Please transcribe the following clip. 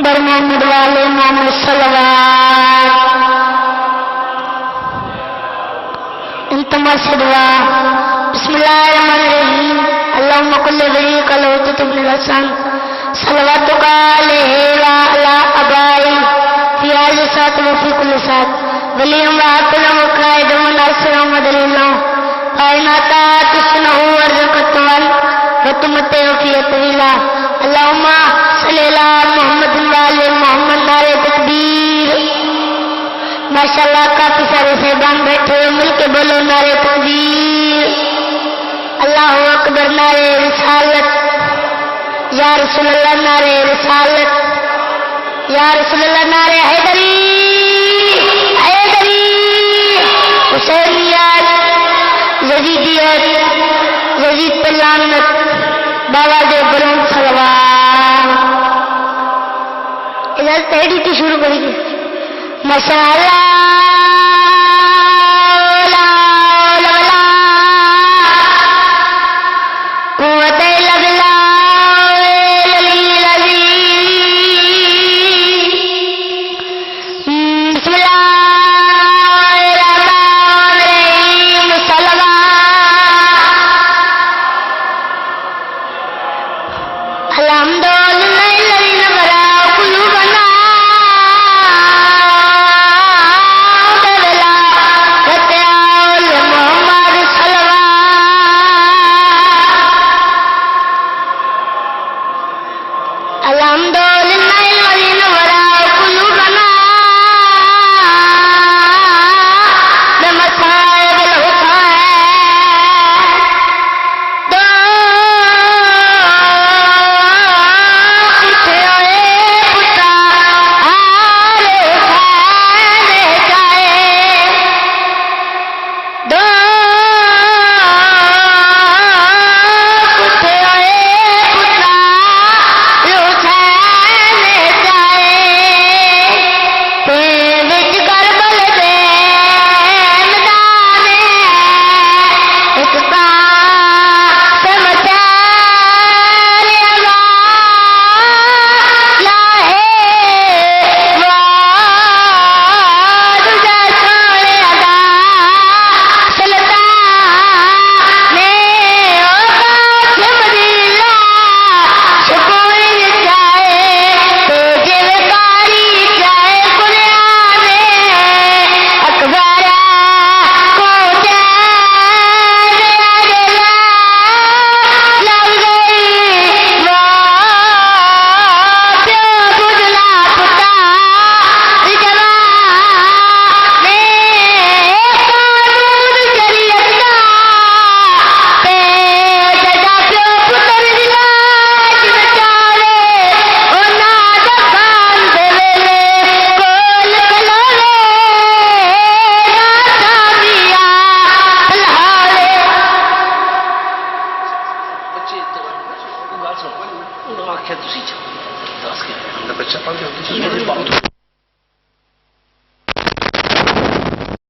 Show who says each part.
Speaker 1: पैगंबर मोहम्मद वाले मोहम्मद सल्लल्लाहु इंतमा से दुआ बिस्मिल्लाहिर्रहमानिर्रहीम अल्लाहुम्मा कुल्ली वलीका लौतत बिल हसन सलवातुका अलैहि व अला अबाई फी हाज़िहि सात व फी कुल्ली सात वलियम व अतल व कायदम व नासिर व मदलिल्लाह कायनाता तुस्नहु वर्ज़क़तवल व तुमते फी तवीला अल्लाहुम्मा सल्ली अला मुहम्मद व आले मुहम्मद नारे तकबीर। माशाअल्लाह काफी सारे साहिबान बैठे हुए मिलके बोलो नारे तकबीर अल्लाहु अकबर नारे रिसालत या रसूल अल्लाह नारे रिसालत या रसूल अल्लाह नारे हैदरी हैदरी हुसैनियत यजीदियत यजीद पे लानत बाबा जे बरूद सलवार इधर एडिट शुरू करेंगे माशाअल्लाह
Speaker 2: आख्या तुसी बच्चा